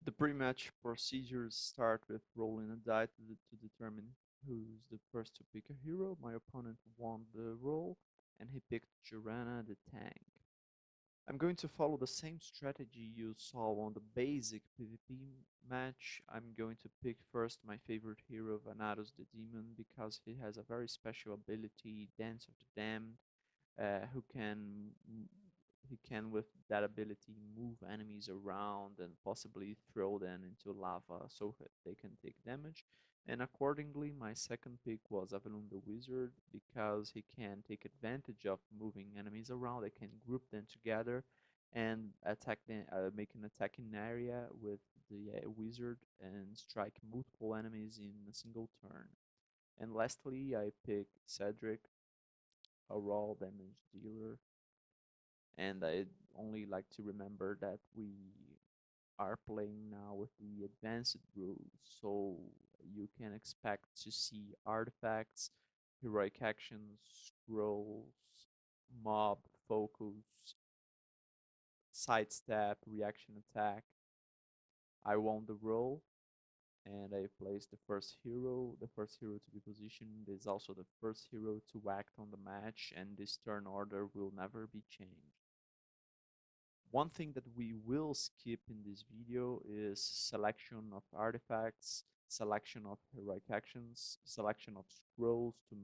The pre-match procedures start with rolling a die to determine who's the first to pick a hero. My opponent won the roll, and he picked Jorana the tank. I'm going to follow the same strategy you saw on the basic PvP match. I'm going to pick first my favorite hero, Vanados the Demon, because he has a very special ability, Dance of the Damned, who he can with that ability move enemies around and possibly throw them into lava so that they can take damage. And accordingly, my second pick was Avalon the Wizard because he can take advantage of moving enemies around. They can group them together and attack them, make an attacking area with the wizard and strike multiple enemies in a single turn. And lastly, I picked Cedric, a raw damage dealer, and I only like to remember that we are playing now with the advanced rules, so you can expect to see artifacts, heroic actions, scrolls, mob, focus, sidestep, reaction attack. I won the role and I placed the first hero. The first hero to be positioned is also the first hero to act on the match, and this turn order will never be changed. One thing that we will skip in this video is selection of artifacts, selection of heroic actions, selection of scrolls to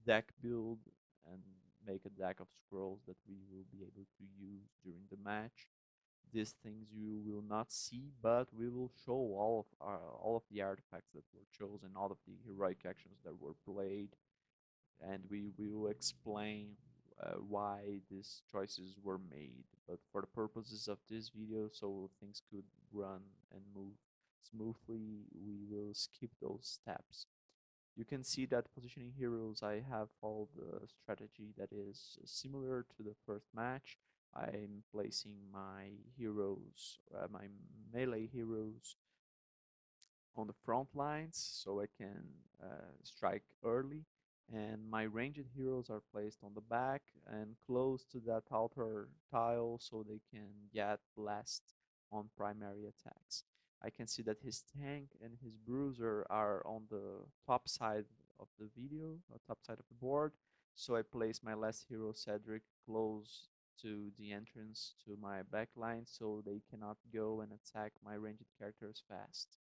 deck build and make a deck of scrolls that we will be able to use during the match. These things you will not see, but we will show all of the artifacts that were chosen, all of the heroic actions that were played, and we will explain why these choices were made. But for the purposes of this video, so things could run and move smoothly, we will skip those steps. You can see that positioning heroes, I have followed a strategy that is similar to the first match. I'm placing my heroes, my melee heroes on the front lines so I can strike early, and my ranged heroes are placed on the back and close to that altar tile so they can get blessed on primary attacks. I can see that his tank and his bruiser are on the top side of the video, or top side of the board, so I place my last hero Cedric close to the entrance to my backline so they cannot go and attack my ranged characters fast.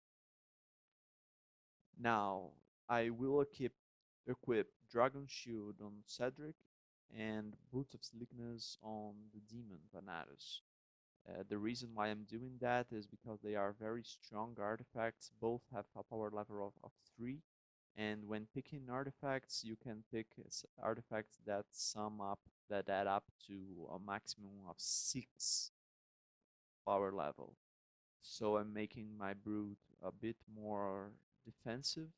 Now, I will equip Dragon Shield on Cedric and Boots of Slickness on the Demon Vanatus. The reason why I'm doing that is because they are very strong artifacts. Both have a power level of 3. And when picking artifacts, you can pick artifacts that sum up, that add up to a maximum of 6 power level. So I'm making my Brood a bit more defensive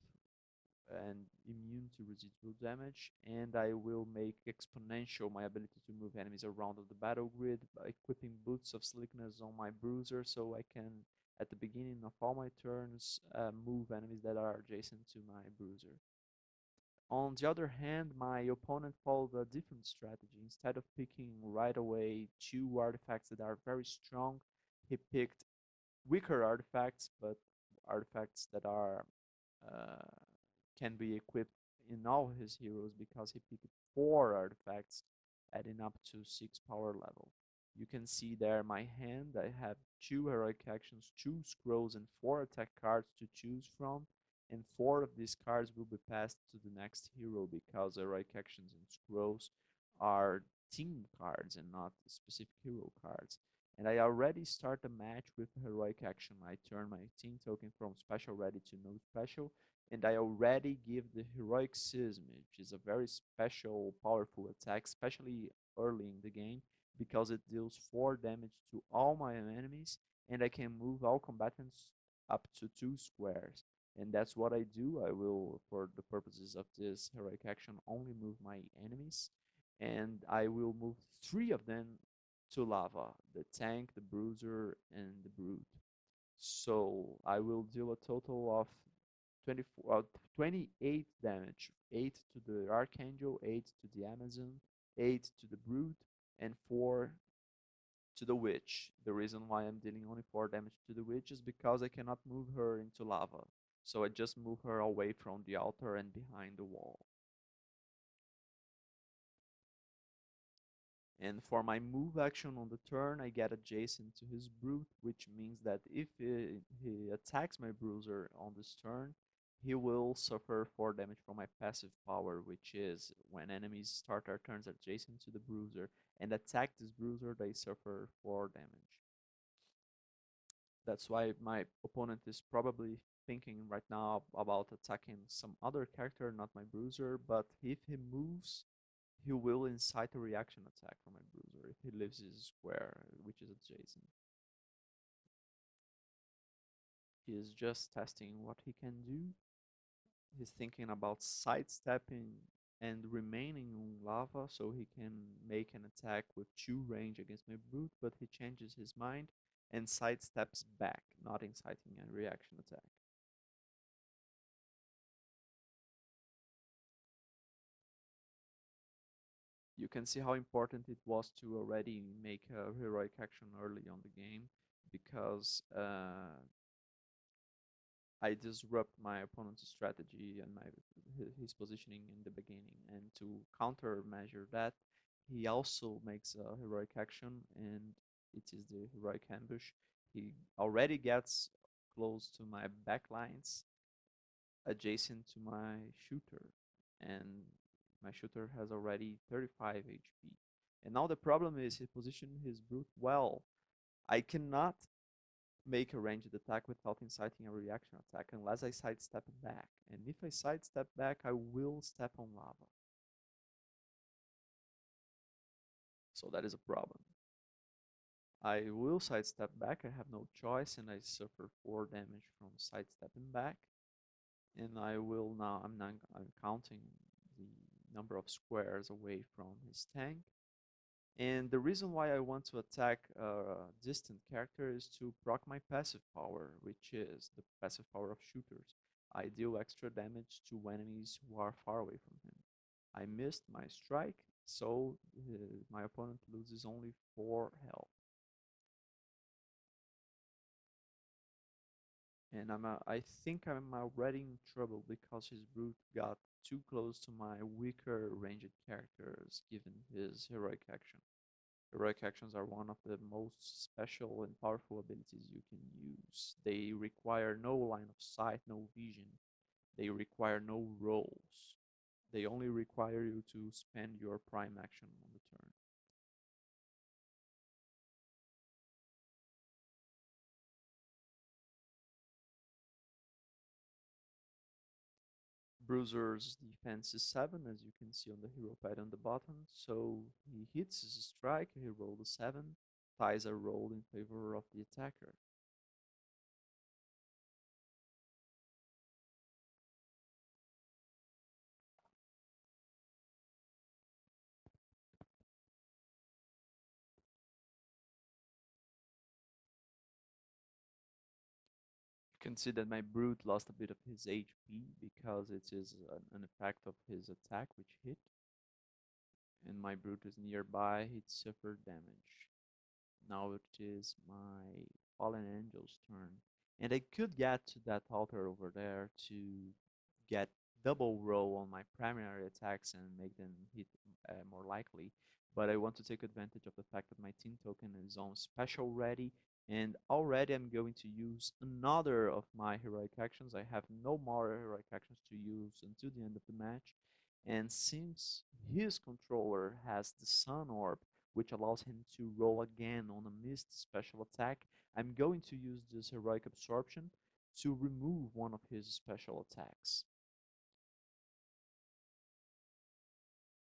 and immune to residual damage, and I will make exponential my ability to move enemies around the battle grid by equipping Boots of Slickness on my Bruiser so I can, at the beginning of all my turns, move enemies that are adjacent to my Bruiser. On the other hand, my opponent followed a different strategy. Instead of picking right away 2 artifacts that are very strong, he picked weaker artifacts, but artifacts that are uh, can be equipped in all his heroes because he picked 4 artifacts, adding up to 6 power level. You can see there my hand. I have 2 heroic actions, 2 scrolls, and 4 attack cards to choose from. And 4 of these cards will be passed to the next hero because heroic actions and scrolls are team cards and not specific hero cards. And I already start the match with a heroic action. I turn my team token from special ready to no special, and I already give the heroic schism, which is a very special, powerful attack, especially early in the game, because it deals 4 damage to all my enemies, and I can move all combatants up to 2 squares. And that's what I do. I will, for the purposes of this heroic action, only move my enemies, and I will move 3 of them to lava: the tank, the bruiser, and the brood. So I will deal a total of 28 damage. 8 to the Archangel, 8 to the Amazon, 8 to the Brood, and 4 to the witch. The reason why I'm dealing only 4 damage to the witch is because I cannot move her into lava. So I just move her away from the altar and behind the wall. And for my move action on the turn, I get adjacent to his brute, which means that if he attacks my bruiser on this turn, he will suffer 4 damage from my passive power, which is when enemies start their turns adjacent to the bruiser and attack this bruiser, they suffer 4 damage. That's why my opponent is probably thinking right now about attacking some other character, not my bruiser, but if he moves, he will incite a reaction attack from my bruiser if he leaves his square, which is adjacent. He is just testing what he can do. He's thinking about sidestepping and remaining on lava so he can make an attack with 2 range against my brute, but he changes his mind and sidesteps back, not inciting a reaction attack. You can see how important it was to already make a heroic action early on the game, because I disrupt my opponent's strategy and his positioning in the beginning. And to countermeasure that, he also makes a heroic action, and it is the heroic ambush. He already gets close to my backlines, adjacent to my shooter, and my shooter has already 35 HP. And now the problem is he positioned his brute well. I cannot make a ranged attack without inciting a reaction attack unless I sidestep back. And if I sidestep back, I will step on lava. So that is a problem. I will sidestep back, I have no choice, and I suffer 4 damage from sidestepping back. And I will now, I'm counting the number of squares away from his tank. And the reason why I want to attack a distant character is to proc my passive power, which is the passive power of shooters. I deal extra damage to enemies who are far away from him. I missed my strike, so my opponent loses only 4 health. And I think I'm already in trouble because his brute got too close to my weaker ranged characters given his heroic action. Heroic actions are one of the most special and powerful abilities you can use. They require no line of sight, no vision. They require no rolls. They only require you to spend your prime action on the turn. Bruiser's defense is 7, as you can see on the hero pad on the bottom, so he hits his strike, he rolled a 7, ties are rolled in favor of the attacker. You can see that my brute lost a bit of his HP because it is an effect of his attack which hit, and my brute is nearby, it suffered damage. Now it is my fallen angel's turn, and I could get to that altar over there to get double roll on my primary attacks and make them hit more likely, but I want to take advantage of the fact that my team token is on special ready, and already I'm going to use another of my heroic actions. I have no more heroic actions to use until the end of the match, and since his controller has the Sun Orb, which allows him to roll again on a missed special attack, I'm going to use this heroic absorption to remove one of his special attacks.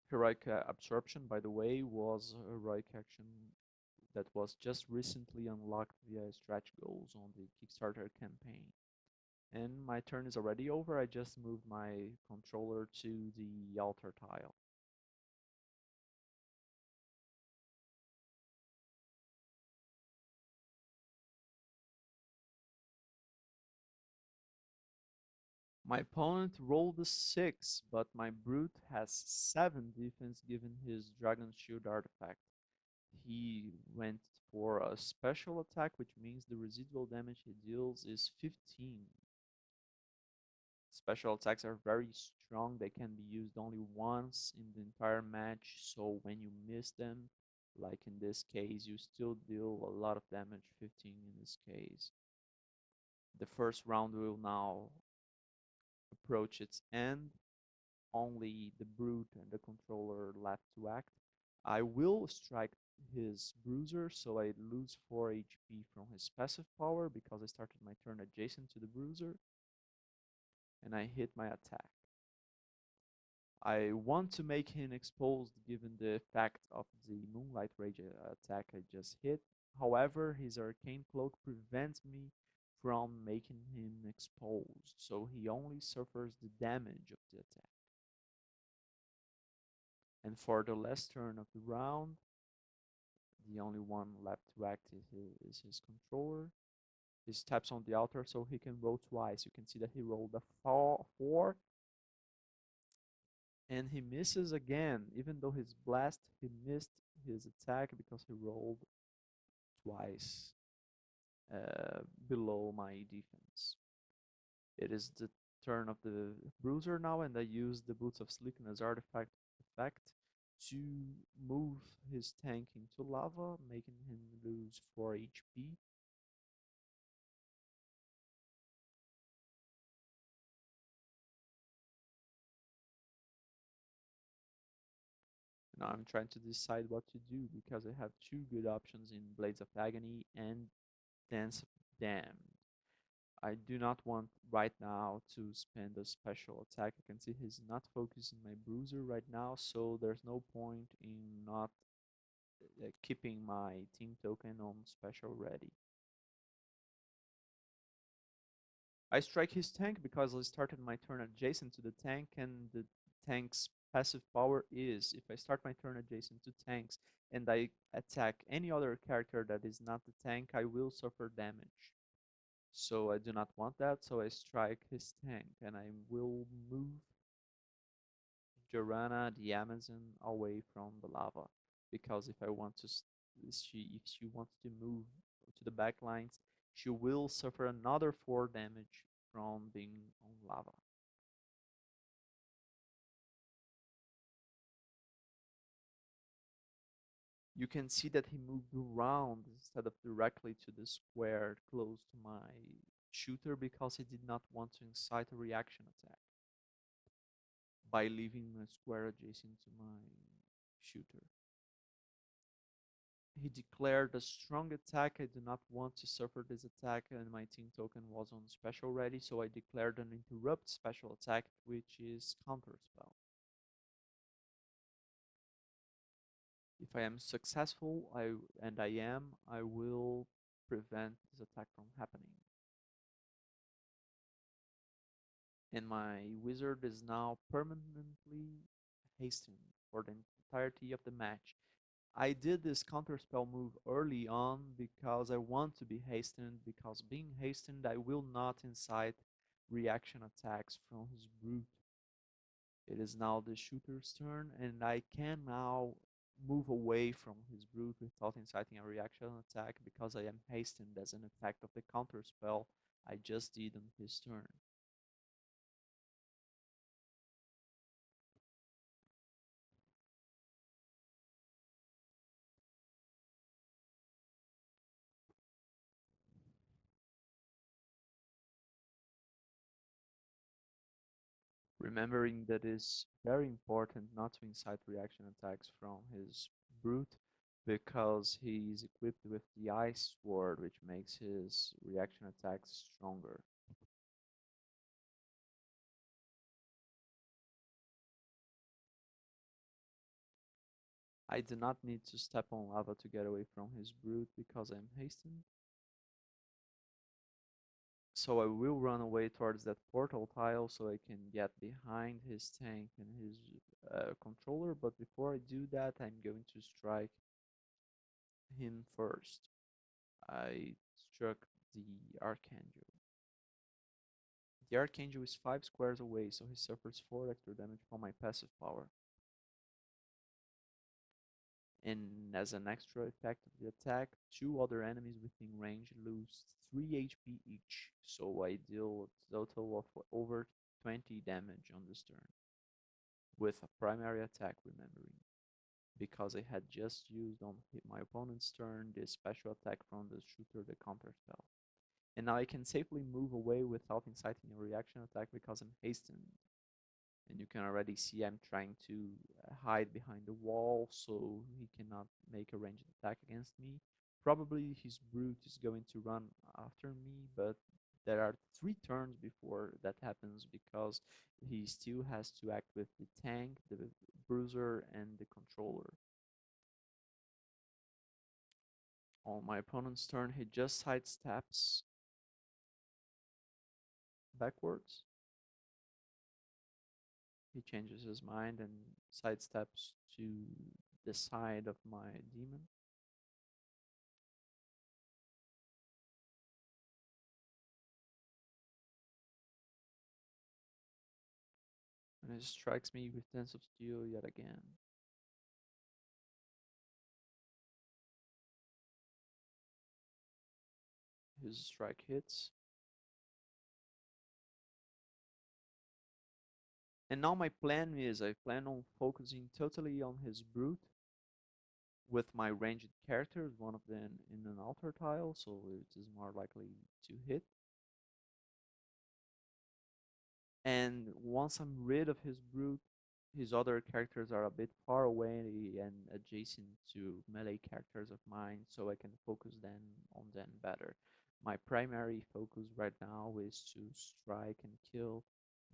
Heroic absorption, by the way, was a heroic action that was just recently unlocked via stretch goals on the Kickstarter campaign. And my turn is already over, I just moved my controller to the altar tile. My opponent rolled a 6, but my brute has 7 defense given his dragon shield artifact. he went for a special attack, which means the residual damage he deals is 15. Special attacks are very strong. They can be used only once in the entire match, so when you miss them, like in this case, you still deal a lot of damage, 15 in this case. The first round will now approach its end. Only the brute and the controller left to act. I will strike his bruiser, so I lose 4 HP from his passive power because I started my turn adjacent to the bruiser, and I hit my attack. I want to make him exposed given the effect of the Moonlight Rage attack I just hit. However, his Arcane Cloak prevents me from making him exposed, so he only suffers the damage of the attack. And for the last turn of the round, the only one left to act is his controller. He steps on the altar so he can roll twice. You can see that he rolled a 4 and he misses again. Even though he's blessed, he missed his attack because he rolled twice below my defense. It is the turn of the bruiser now, and I use the Boots of Sleekness artifact effect to move his tank into lava, making him lose 4 HP. Now I'm trying to decide what to do because I have two good options in Blades of Agony and Dance of Damned. I do not want right now to spend a special attack. I can see he's not focusing my bruiser right now, so there's no point in not keeping my team token on special ready. I strike his tank because I started my turn adjacent to the tank, and the tank's passive power is if I start my turn adjacent to tanks and I attack any other character that is not the tank, I will suffer damage. So I do not want that, so I strike his tank, and I will move Joranna, the Amazon, away from the lava. Because if I want to, if she wants to move to the back lines, she will suffer another 4 damage from being on lava. You can see that he moved around instead of directly to the square close to my shooter because he did not want to incite a reaction attack by leaving a square adjacent to my shooter. He declared a strong attack. I do not want to suffer this attack, and my team token was on special ready, so I declared an interrupt special attack, which is counterspell. If I am successful, and I am, I will prevent this attack from happening. And my wizard is now permanently hastened for the entirety of the match. I did this counterspell move early on because I want to be hastened, because being hastened I will not incite reaction attacks from his brute. It is now the shooter's turn, and I can now move away from his brute without inciting a reaction attack because I am hastened as an effect of the counterspell I just did on his turn. Remembering that it's very important not to incite reaction attacks from his brute because he's equipped with the ice sword, which makes his reaction attacks stronger. I do not need to step on lava to get away from his brute because I'm hastened. So I will run away towards that portal tile so I can get behind his tank and his controller, but before I do that, I'm going to strike him first. I struck the Archangel. The Archangel is 5 squares away, so he suffers 4 extra damage from my passive power. And as an extra effect of the attack, two other enemies within range lose 3 HP each, so I deal a total of over 20 damage on this turn, with a primary attack, remembering, because I had just used on my opponent's turn the special attack from the shooter, the counter spell. And now I can safely move away without inciting a reaction attack because I'm hastened. And you can already see I'm trying to hide behind the wall so he cannot make a ranged attack against me. Probably his brute is going to run after me, but there are 3 turns before that happens because he still has to act with the tank, the bruiser, and the controller. On my opponent's turn, he just sidesteps backwards. He changes his mind and sidesteps to the side of my demon. And he strikes me with Dance of Steel yet again. His strike hits. And now my plan is I plan on focusing totally on his brute with my ranged characters, one of them in an altar tile, so it is more likely to hit. And once I'm rid of his brute, his other characters are a bit far away and adjacent to melee characters of mine, so I can focus then on them better. My primary focus right now is to strike and kill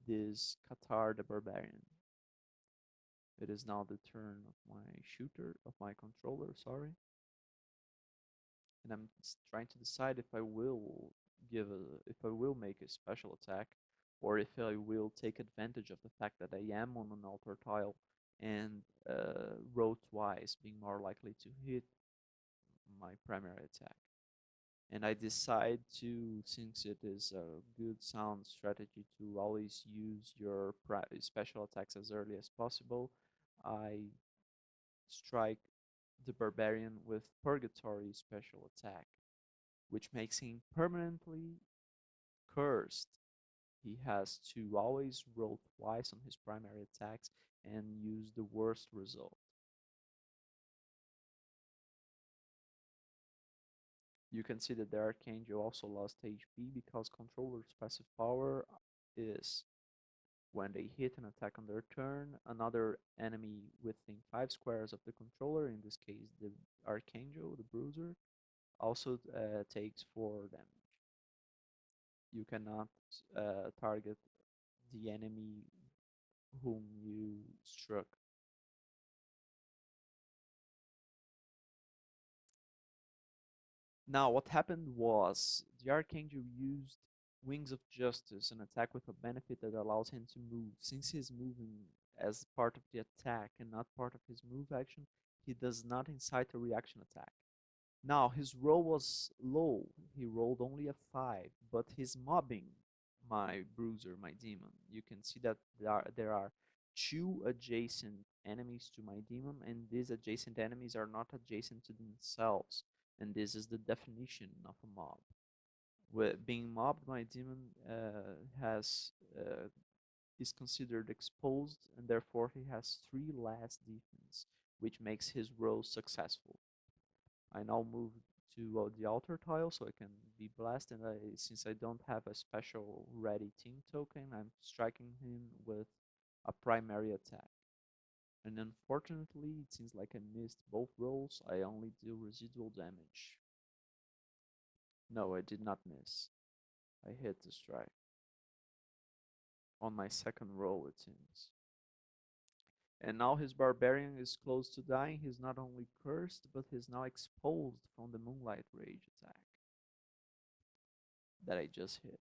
this Qatar the Barbarian. It is now the turn of my shooter, of my controller, sorry. And I'm trying to decide if I will make a special attack, or if I will take advantage of the fact that I am on an altar tile and roll twice, being more likely to hit my primary attack. And I decide to, since it is a good sound strategy to always use your special attacks as early as possible, I strike the barbarian with Purgatory special attack, which makes him permanently cursed. He has to always roll twice on his primary attacks and use the worst result. You can see that the Archangel also lost HP because controller's passive power is when they hit an attack on their turn, another enemy within 5 squares of the controller, in this case the Archangel, the Bruiser, also takes 4 damage. You cannot target the enemy whom you struck. Now, what happened was the Archangel used Wings of Justice, an attack with a benefit that allows him to move. Since he's moving as part of the attack and not part of his move action, he does not incite a reaction attack. Now, his roll was low. He rolled only a 5, but he's mobbing my bruiser, my demon. You can see that there are 2 adjacent enemies to my demon, and these adjacent enemies are not adjacent to themselves. And this is the definition of a mob. With being mobbed, my demon has is considered exposed, and therefore he has 3 less defense, which makes his roll successful. I now move to the altar tile so I can be blessed, and since I don't have a special ready team token, I'm striking him with a primary attack. And unfortunately, it seems like I missed both rolls. I only deal residual damage. No, I did not miss. I hit the strike. On my second roll, it seems. And now his barbarian is close to dying. He's not only cursed, but he's now exposed from the Moonlight Rage attack that I just hit.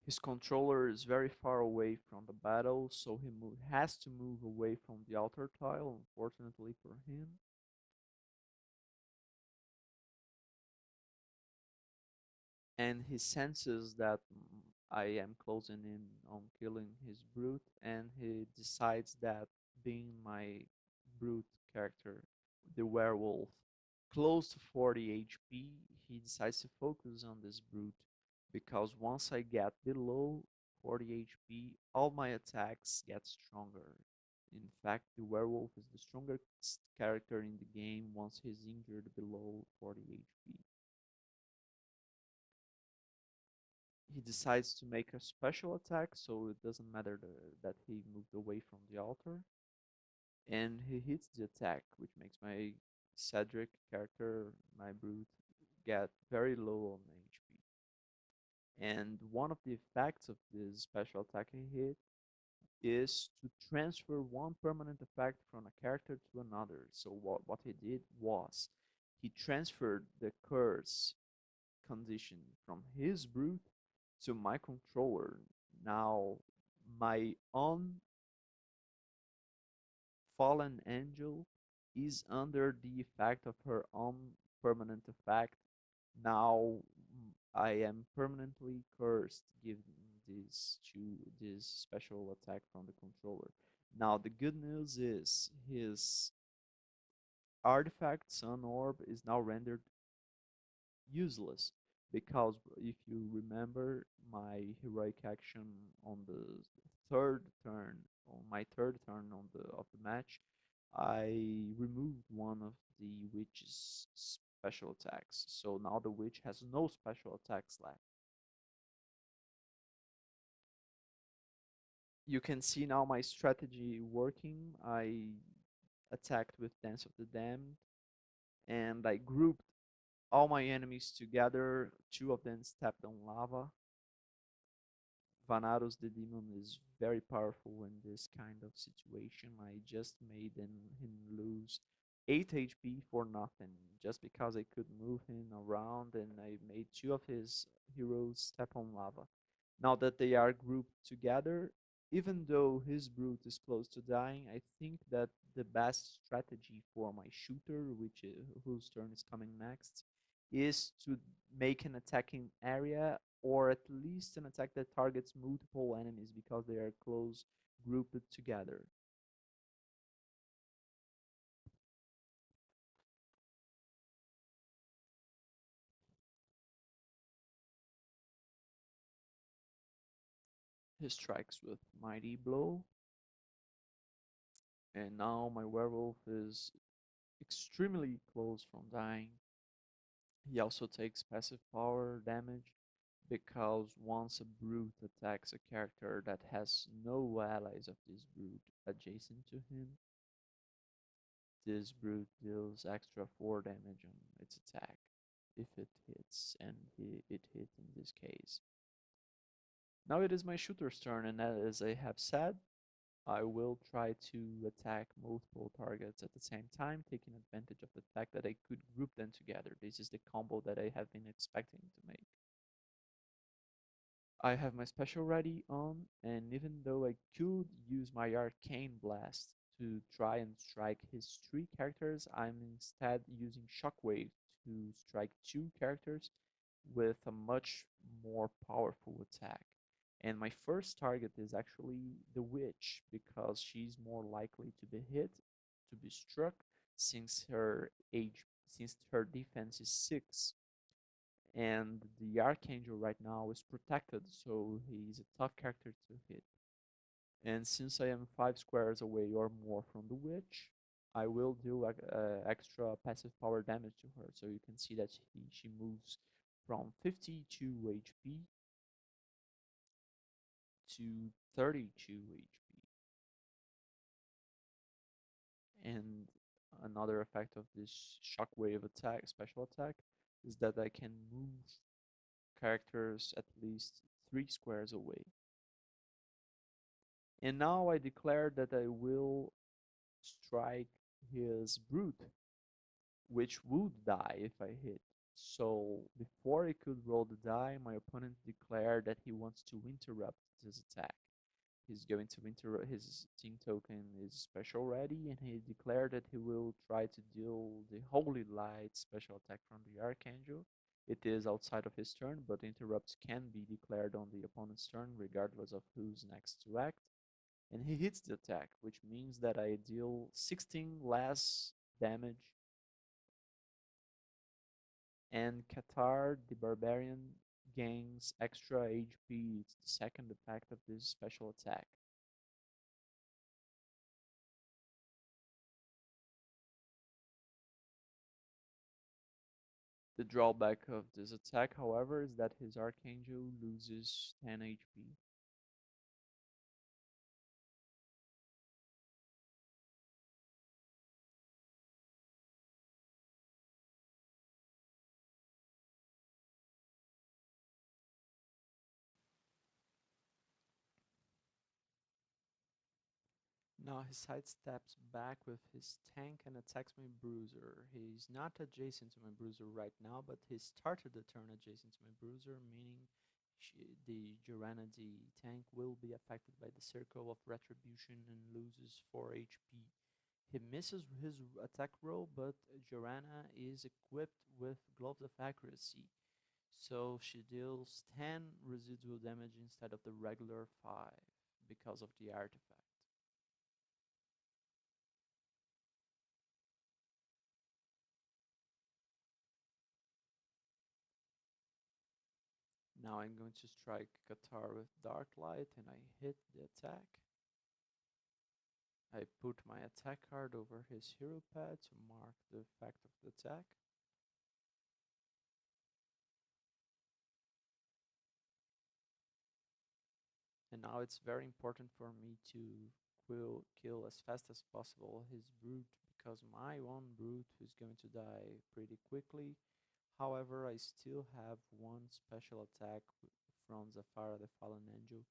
His controller is very far away from the battle, so he has to move away from the altar tile, unfortunately for him. And he senses that I am closing in on killing his brute, and he decides that keeping my brute character, the werewolf, close to 40 HP, he decides to focus on this brute because once I get below 40 HP, all my attacks get stronger. In fact, the werewolf is the strongest character in the game once he's injured below 40 HP. He decides to make a special attack, so it doesn't matter that he moved away from the altar. And he hits the attack, which makes my Cedric character, my brute, get very low on HP. And one of the effects of this special attack he hit is to transfer one permanent effect from a character to another. So what he did was he transferred the curse condition from his brute to my controller. Now my own fallen angel is under the effect of her own permanent effect. Now I am permanently cursed given this special attack from the controller. Now the good news is his artifact Sun Orb is now rendered useless because if you remember my heroic action on the third turn on my third turn on the of the match, I removed one of the witch's special attacks, so now the witch has no special attacks left. You can see now my strategy working. I attacked with Dance of the Damned and I grouped all my enemies together. Two of them stepped on lava. Vanaros the demon is very powerful in this kind of situation. I just made him lose 8 HP for nothing, just because I could move him around and I made two of his heroes step on lava. Now that they are grouped together, even though his brute is close to dying, I think that the best strategy for my shooter, whose turn is coming next, is to make an attacking area or at least an attack that targets multiple enemies because they are close grouped together. He strikes with Mighty Blow, and now my werewolf is extremely close from dying. He also takes passive power damage because once a brute attacks a character that has no allies of this brute adjacent to him, this brute deals extra 4 damage on its attack if it hits, and it hit in this case. Now it is my shooter's turn, and as I have said, I will try to attack multiple targets at the same time, taking advantage of the fact that I could group them together. This is the combo that I have been expecting to make. I have my special ready on, and even though I could use my Arcane Blast to try and strike his 3 characters, I'm instead using Shockwave to strike 2 characters with a much more powerful attack. And my first target is actually the witch because she's more likely to be hit, to be struck, since her defense is 6, and the Archangel right now is protected, so he's a tough character to hit. And since I am 5 squares away or more from the witch, I will do extra passive power damage to her. So you can see that she moves from 52 HP to 32 HP. And another effect of this shockwave attack, special attack, is that I can move characters at least 3 squares away. And now I declare that I will strike his brute, which would die if I hit. So before I could roll the die, my opponent declared that he wants to interrupt this attack. He's going to interrupt. His team token is special ready, and he declared that he will try to deal the Holy Light special attack from the Archangel. It is outside of his turn, but interrupts can be declared on the opponent's turn regardless of who's next to act. And he hits the attack, which means that I deal 16 less damage. And Qatar, the barbarian, gains extra HP. It's the second effect of this special attack. The drawback of this attack, however, is that his Archangel loses 10 HP. Now he sidesteps back with his tank and attacks my bruiser. He's not adjacent to my bruiser right now, but he started the turn adjacent to my bruiser, meaning the Joranna the tank will be affected by the Circle of Retribution and loses 4 HP. He misses his attack roll, but Joranna is equipped with Gloves of Accuracy, so she deals 10 residual damage instead of the regular 5 because of the artifact. Now I'm going to strike Qatar with Dark Light and I hit the attack. I put my attack card over his hero pad to mark the effect of the attack. And now it's very important for me to kill as fast as possible his brute, because my one brute is going to die pretty quickly. However, I still have one special attack from Zafara the Fallen Angel,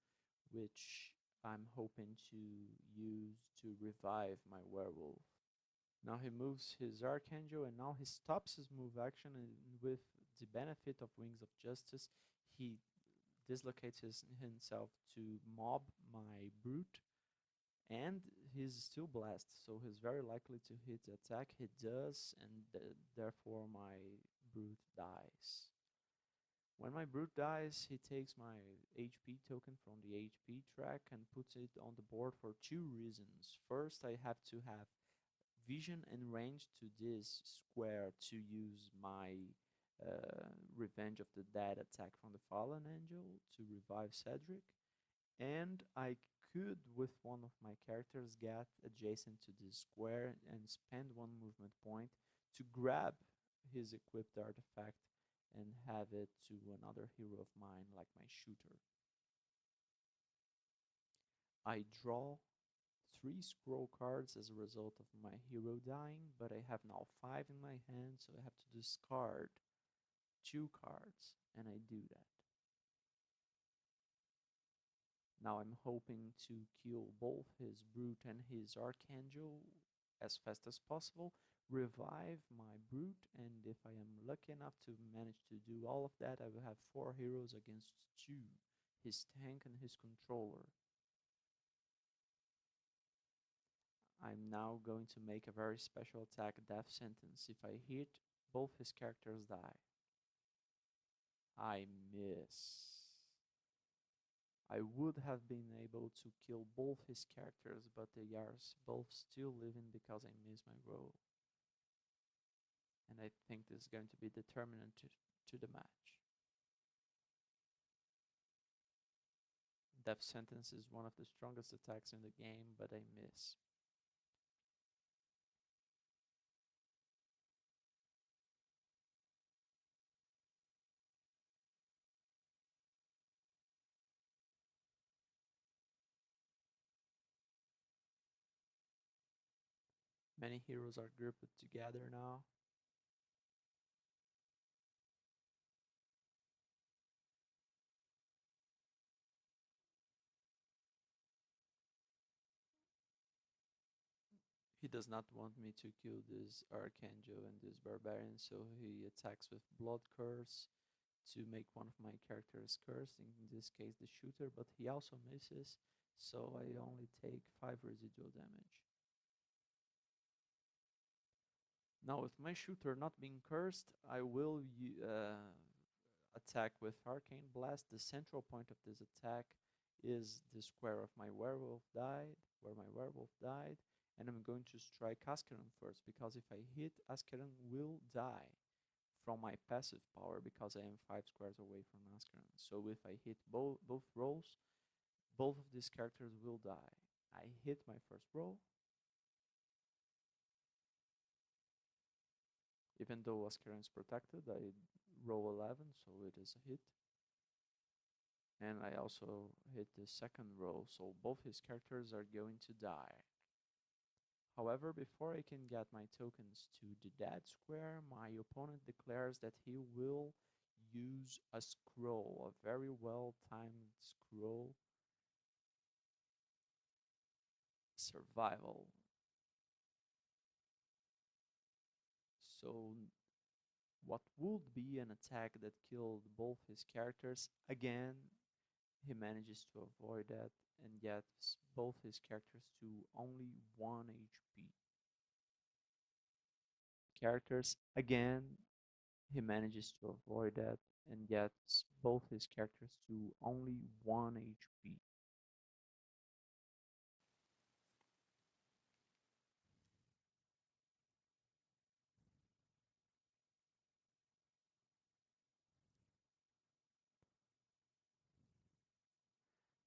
which I'm hoping to use to revive my werewolf. Now he moves his Archangel, and now he stops his move action, and with the benefit of Wings of Justice, he dislocates himself to mob my brute, and he's still blessed, so he's very likely to hit the attack. He does, and therefore my brute dies. When my brute dies, he takes my HP token from the HP track and puts it on the board for two reasons. First, I have to have vision and range to this square to use my Revenge of the Dead attack from the Fallen Angel to revive Cedric. And I could, with one of my characters, get adjacent to this square and spend one movement point to grab his equipped artifact and have it to another hero of mine, like my shooter. I draw 3 scroll cards as a result of my hero dying, but I have now 5 in my hand, so I have to discard 2 cards, and I do that. Now I'm hoping to kill both his brute and his archangel as fast as possible, revive my brute, and if I am lucky enough to manage to do all of that, I will have 4 heroes against 2, his tank and his controller. I'm now going to make a very special attack, Death Sentence. If I hit, both his characters die. I miss. I would have been able to kill both his characters, but they are both still living because I missed my roll. And I think this is going to be determinant to the match. Death Sentence is one of the strongest attacks in the game, but I miss. Many heroes are grouped together now. He does not want me to kill this Archangel and this Barbarian, so he attacks with Blood Curse to make one of my characters cursed, in this case the shooter, but he also misses, so I only take 5 residual damage. Now with my shooter not being cursed, I will attack with Arcane Blast. The central point of this attack is the square of my werewolf died, where my werewolf died, and I'm going to strike Askeron first, because if I hit, Askeron will die from my passive power, because I am 5 squares away from Askeron. So if I hit both rolls, both of these characters will die. I hit my first roll, even though Askeron is protected, I roll 11, so it is a hit. And I also hit the second roll, so both his characters are going to die. However, before I can get my tokens to the dead square, my opponent declares that he will use a scroll, a very well-timed scroll, survival. So what would be an attack that killed both his characters, again, he manages to avoid that and gets both his characters to only 1 HP. Characters, again, he manages to avoid that and gets both his characters to only 1 HP.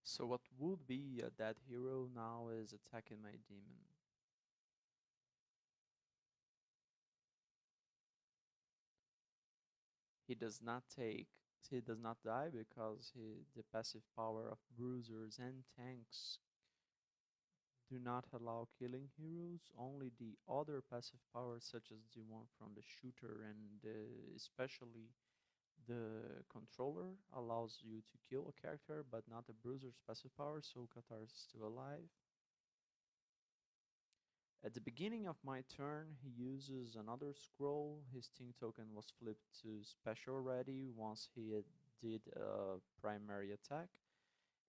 So what would be a dead hero now is attacking my demon. He does not take, he does not die because the passive power of bruisers and tanks do not allow killing heroes. Only the other passive powers, such as the one from the shooter and especially the controller, allows you to kill a character, but not the bruiser's passive power, so Qatar is still alive. At the beginning of my turn, he uses another scroll. His team token was flipped to special ready once he did a primary attack.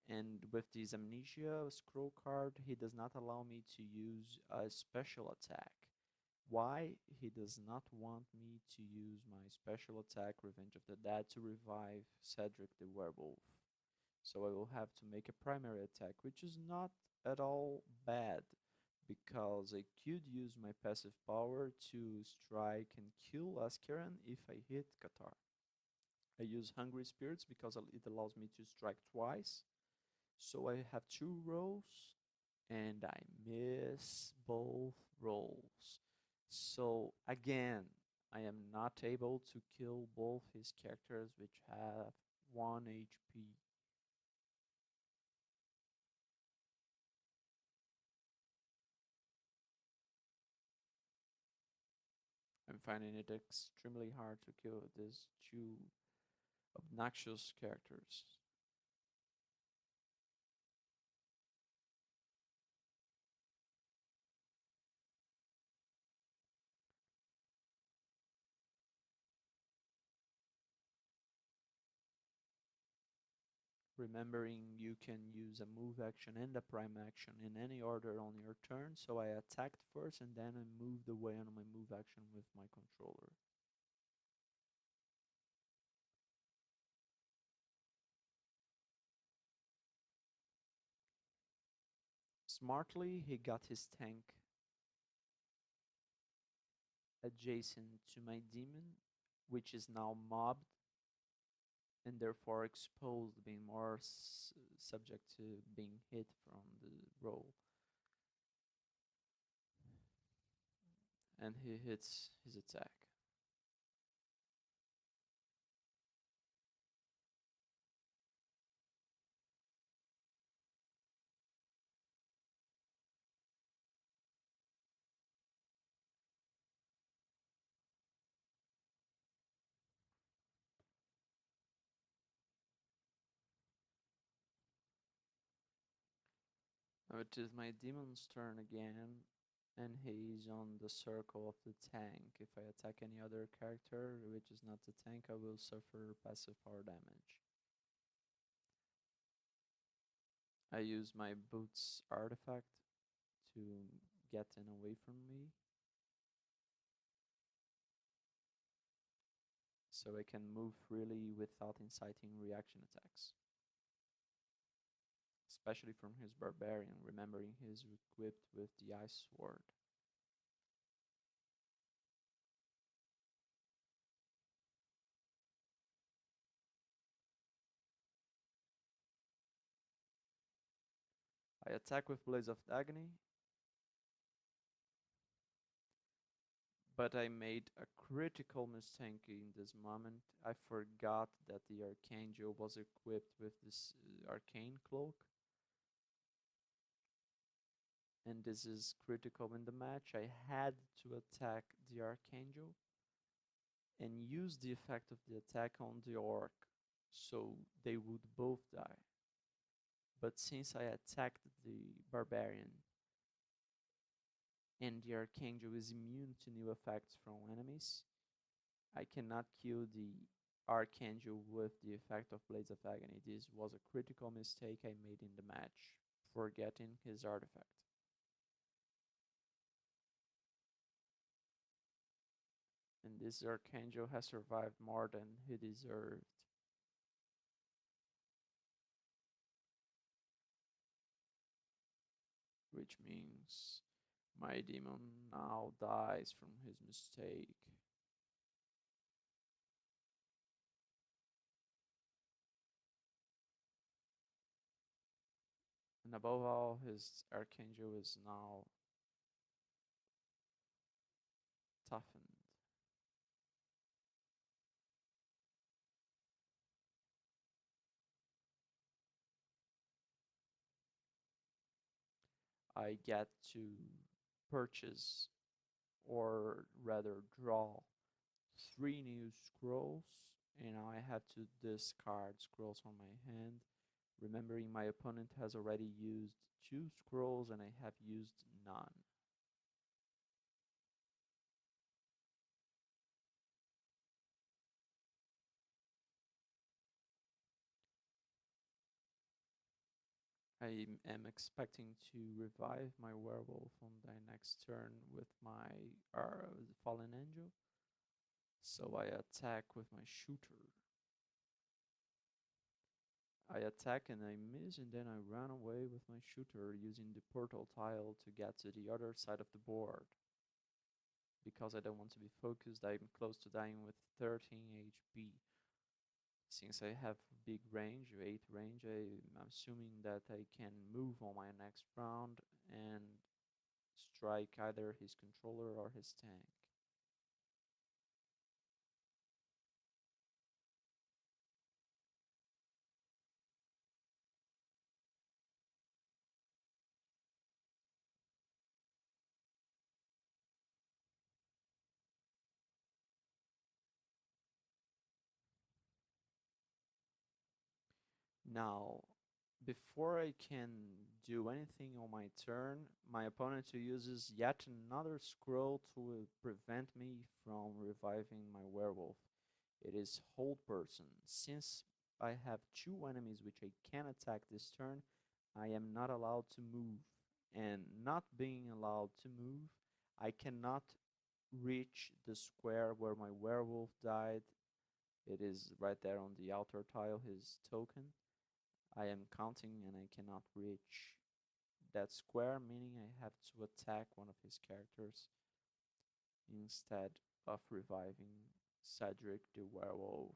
And with this amnesia scroll card, he does not allow me to use a special attack. Why? He does not want me to use my special attack, Revenge of the Dead, to revive Cedric the Werewolf. So I will have to make a primary attack, which is not at all bad, because I could use my passive power to strike and kill Askeran if I hit Qatar. I use Hungry Spirits because it allows me to strike twice. So I have 2 rolls and I miss both rolls. So again, I am not able to kill both his characters, which have 1 HP. I'm finding it extremely hard to kill these 2 obnoxious characters. Remembering you can use a move action and a prime action in any order on your turn, so I attacked first and then I moved away on my move action with my controller. Smartly, he got his tank adjacent to my demon, which is now mobbed and therefore exposed, being more subject to being hit from the roll. And he hits his attack. Now it is my demon's turn again, and he's on the circle of the tank. If I attack any other character, which is not the tank, I will suffer passive power damage. I use my boots artifact to get in away from me, so I can move freely without inciting reaction attacks. especially from his barbarian, remembering he's equipped with the ice sword. I attack with Blaze of Agony, but I made a critical mistake in this moment. I forgot that the Archangel was equipped with this arcane cloak, and this is critical in the match. I had to attack the Archangel and use the effect of the attack on the Orc, so they would both die. But since I attacked the Barbarian and the Archangel is immune to new effects from enemies, I cannot kill the Archangel with the effect of Blades of Agony. This was a critical mistake I made in the match, forgetting his artifact. And this Archangel has survived more than he deserved. Which means my demon now dies from his mistake. And above all, his Archangel is now toughened. I get to purchase, or rather draw, 3 new scrolls, and now I have to discard scrolls from my hand, remembering my opponent has already used 2 scrolls and I have used none. I am expecting to revive my werewolf on the next turn with my fallen angel, so I attack with my shooter. I attack and I miss, and then I run away with my shooter using the portal tile to get to the other side of the board. Because I don't want to be focused, I'm close to dying with 13 HP. Since I have big range, 8 range, I'm assuming that I can move on my next round and strike either his controller or his tank. Now, before I can do anything on my turn, my opponent uses yet another scroll to prevent me from reviving my werewolf. It is Hold Person. Since I have 2 enemies which I can attack this turn, I am not allowed to move. And not being allowed to move, I cannot reach the square where my werewolf died. It is right there on the outer tile, his token. I am counting and I cannot reach that square, meaning I have to attack one of his characters instead of reviving Cedric the werewolf.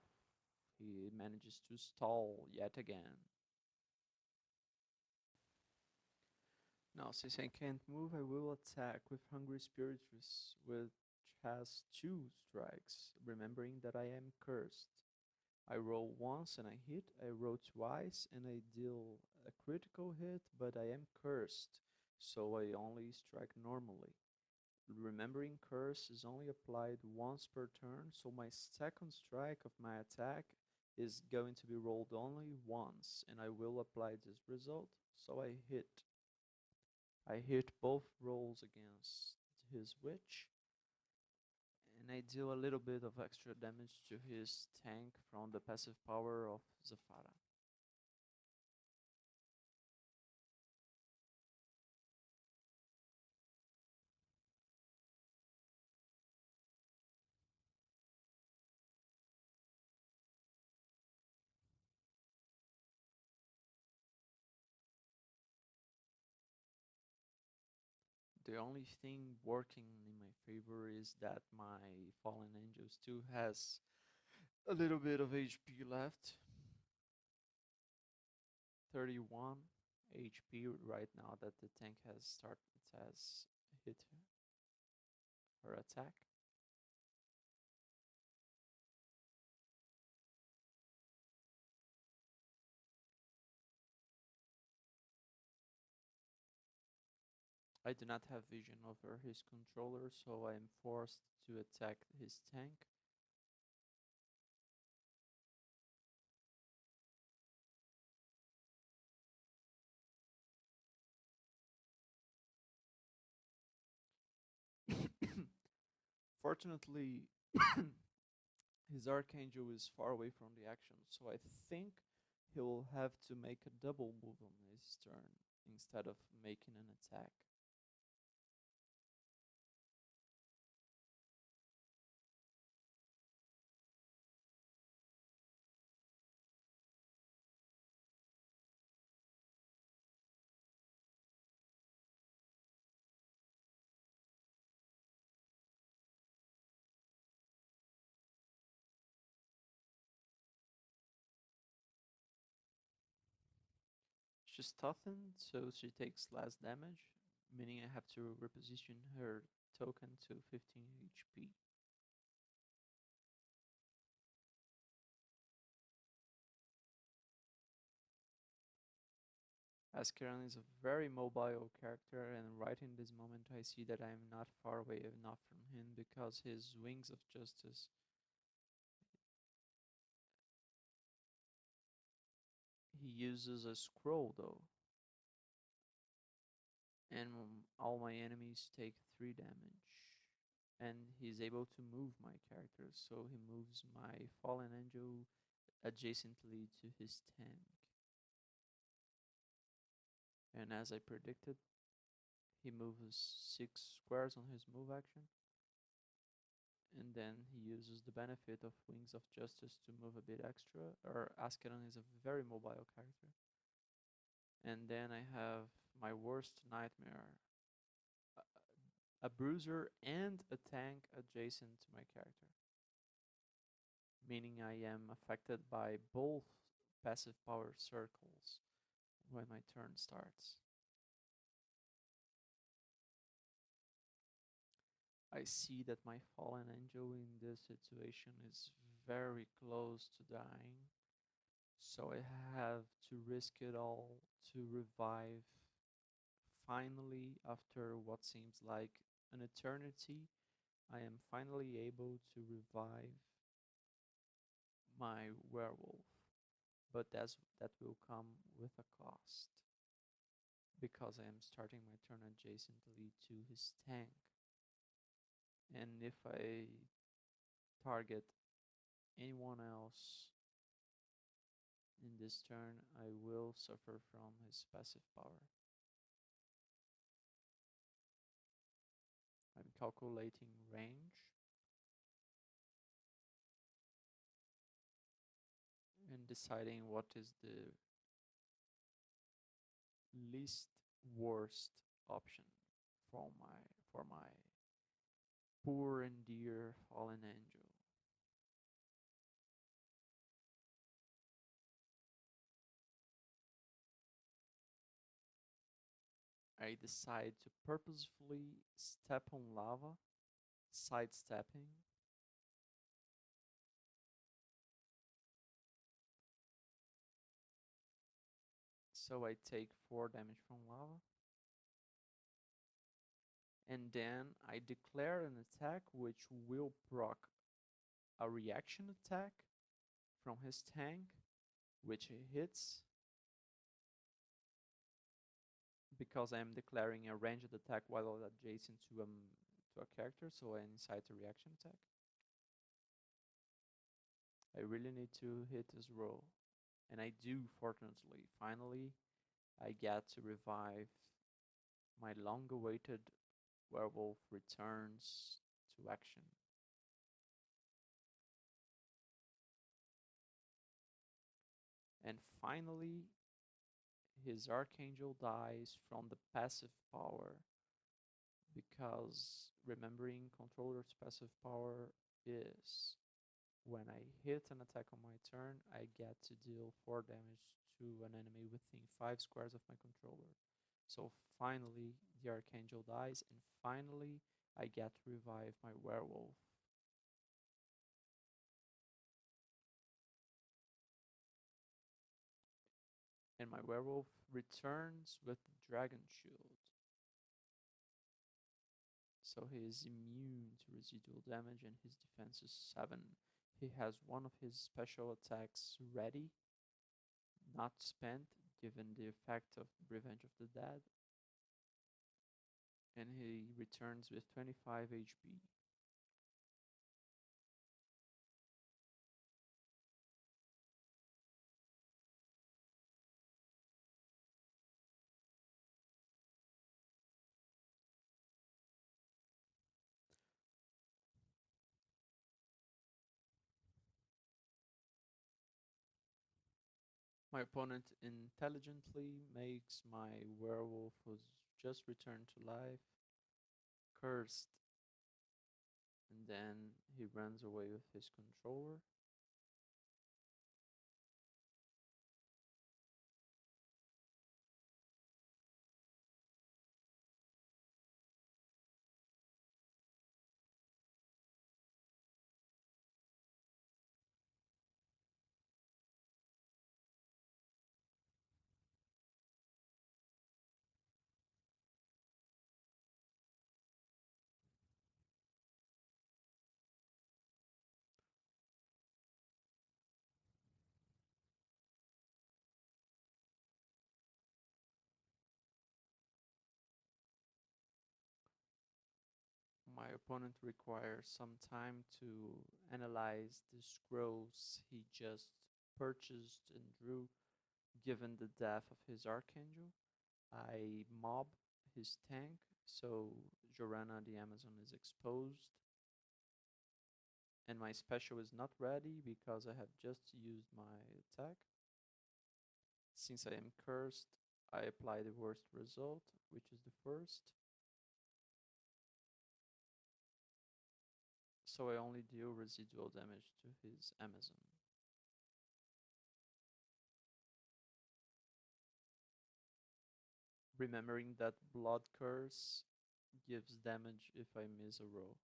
He manages to stall yet again. Now, since I can't move, I will attack with Hungry Spiritus, which has 2 strikes, remembering that I am cursed. I roll once and I hit, I roll twice and I deal a critical hit, but I am cursed, so I only strike normally. Remembering curse is only applied once per turn, so my second strike of my attack is going to be rolled only once, and I will apply this result, so I hit. I hit both rolls against his witch, and I deal a little bit of extra damage to his tank from the passive power of Zafara. The only thing working in my favor is that my Fallen Angel still has a little bit of HP left. 31 HP right now that the tank has hit her attack. I do not have vision over his controller, so I am forced to attack his tank. Fortunately, his Archangel is far away from the action, so I think he'll have to make a double move on his turn instead of making an attack. She's toughened, so she takes less damage, meaning I have to reposition her token to 15 HP. Ascaron is a very mobile character, and right in this moment I see that I am not far away enough from him because his Wings of Justice, he uses a scroll though, and all my enemies take 3 damage. And he's able to move my character, so he moves my Fallen Angel adjacently to his tank. And as I predicted, he moves 6 squares on his move action, and then he uses the benefit of Wings of Justice to move a bit extra. Or Ascalon is a very mobile character. And then I have my worst nightmare, a bruiser and a tank adjacent to my character, meaning I am affected by both passive power circles when my turn starts. I see that my Fallen Angel in this situation is very close to dying, so I have to risk it all to revive. Finally, after what seems like an eternity, I am finally able to revive my werewolf, but that will come with a cost because I am starting my turn adjacently to his tank. And if I target anyone else in this turn, I will suffer from his passive power. I'm calculating range and deciding what is the least worst option for my poor and dear Fallen Angel. I decide to purposefully step on lava, sidestepping. So I take 4 damage from lava. And then I declare an attack which will proc a reaction attack from his tank, which hits because I am declaring a ranged attack while adjacent to a character, so I incite a reaction attack. I really need to hit this roll, and I do, fortunately. Finally, I get to revive my long-awaited werewolf returns to action. And finally, his Archangel dies from the passive power because remembering controller's passive power is when I hit an attack on my turn, I get to deal 4 damage to an enemy within 5 squares of my controller. So finally, the Archangel dies, and finally, I get to revive my werewolf. And my werewolf returns with the Dragon Shield. So he is immune to residual damage and his defense is 7. He has one of his special attacks ready, not spent, given the effect of Revenge of the Dead, and he returns with 25 HP. My opponent intelligently makes my werewolf, who's just returned to life, cursed, and then he runs away with his controller. My opponent requires some time to analyze the scrolls he just purchased and drew, given the death of his Archangel. I mob his tank, so Joranna the Amazon is exposed. And my special is not ready because I have just used my attack. Since I am cursed, I apply the worst result, which is the first. So I only deal residual damage to his Amazon. Remembering that Blood Curse gives damage if I miss a row.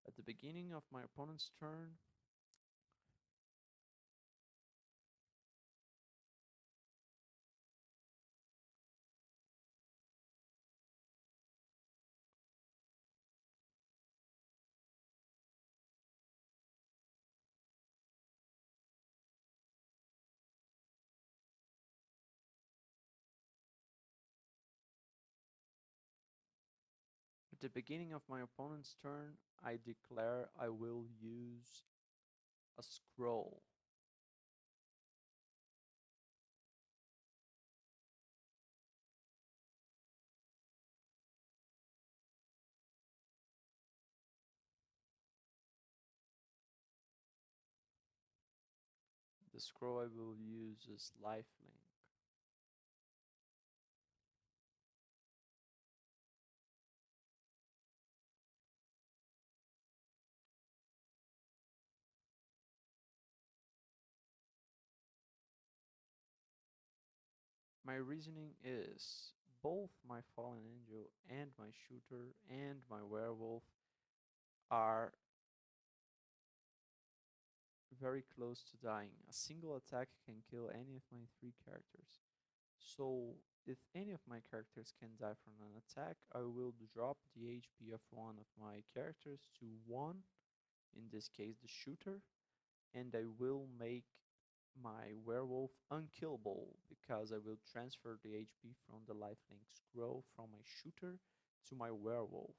At the beginning of my opponent's turn, I declare I will use a scroll. The scroll I will use is Lifelink. My reasoning is both my fallen angel and my shooter and my werewolf are very close to dying. A single attack can kill any of my 3 characters. So if any of my characters can die from an attack, I will drop the HP of one of my characters to 1, in this case the shooter, and I will make my werewolf unkillable because I will transfer the HP from the lifelink scroll from my shooter to my werewolf.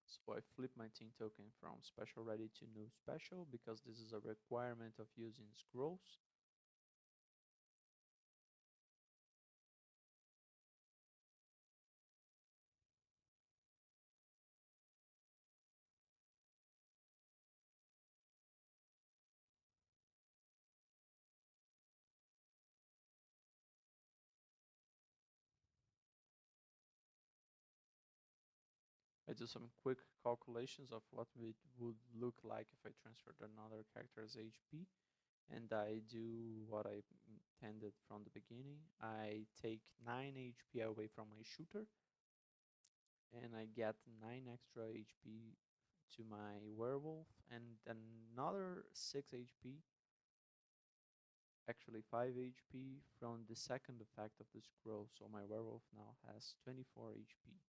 So I flip my team token from special ready to no special because this is a requirement of using scrolls. I do some quick calculations of what it would look like if I transferred another character's HP, and I do what I intended from the beginning. I take 9 HP away from my shooter, and I get 9 extra HP to my werewolf, and another 6 HP, actually 5 HP from the second effect of the scroll, so my werewolf now has 24 HP.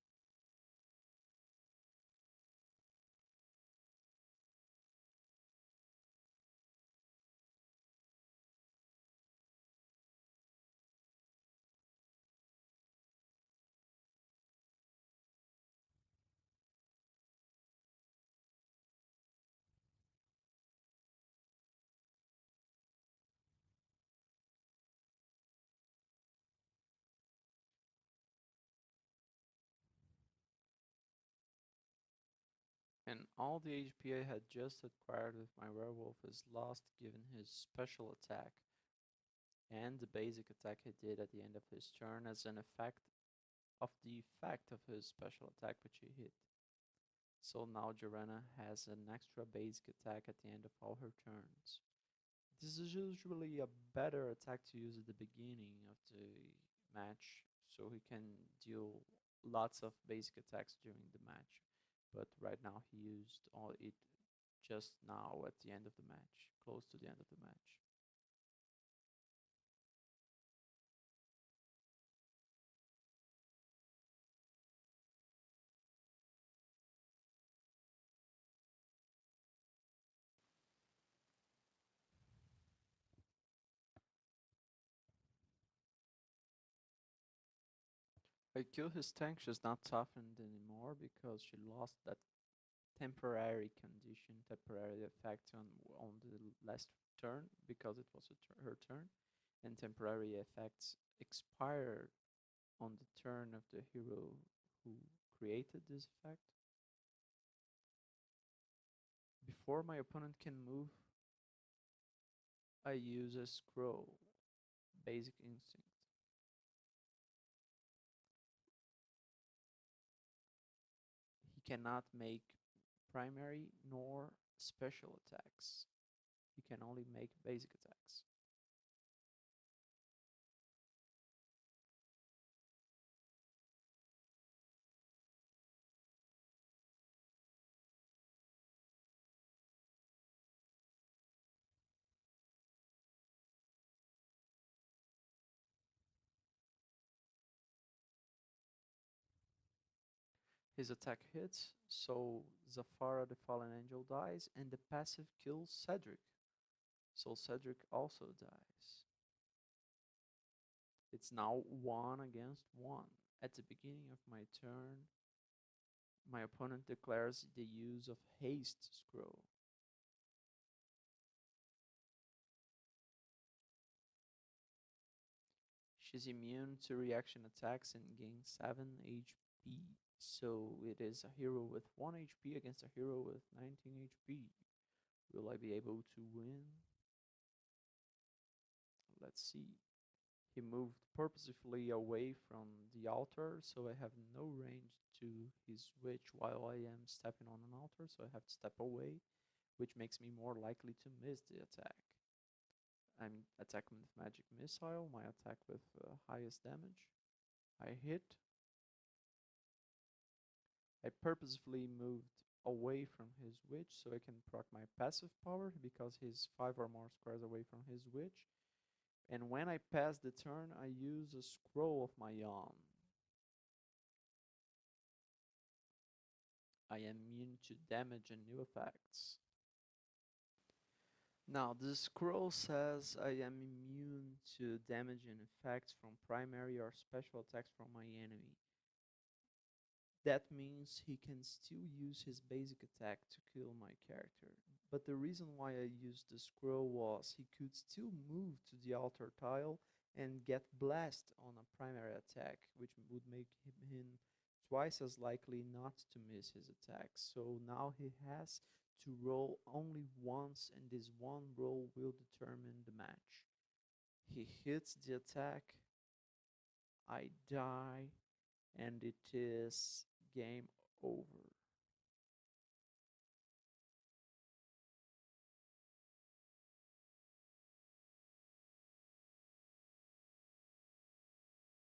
And all the HP I had just acquired with my werewolf is lost given his special attack and the basic attack he did at the end of his turn as an effect of the effect of his special attack which he hit. So now Joranna has an extra basic attack at the end of all her turns. This is usually a better attack to use at the beginning of the match, so he can deal lots of basic attacks during the match. But right now he used all it just now at the end of the match, close to the end of the match. I kill his tank, she's not toughened anymore because she lost that temporary condition, temporary effect on the last turn because it was her turn, and temporary effects expire on the turn of the hero who created this effect. Before my opponent can move, I use a scroll, basic instinct. He cannot make primary nor special attacks. He can only make basic attacks. His attack hits, so Zafara the Fallen Angel dies, and the passive kills Cedric, so Cedric also dies. It's now 1 against 1. At the beginning of my turn, my opponent declares the use of Haste Scroll. She's immune to reaction attacks and gains 7 HP. So it is a hero with 1 HP against a hero with 19 HP. Will I be able to win? Let's see. He moved purposefully away from the altar, so I have no range to his witch while I am stepping on an altar, so I have to step away, which makes me more likely to miss the attack. I'm attacking with magic missile, my attack with highest damage. I hit. I purposefully moved away from his witch so I can proc my passive power because he's 5 or more squares away from his witch. And when I pass the turn, I use a scroll of my own. I am immune to damage and new effects. Now, the scroll says I am immune to damage and effects from primary or special attacks from my enemy. That means he can still use his basic attack to kill my character. But the reason why I used the scroll was he could still move to the altar tile and get blessed on a primary attack, which would make him twice as likely not to miss his attack. So now he has to roll only once, and this one roll will determine the match. He hits the attack, I die, and it is game over.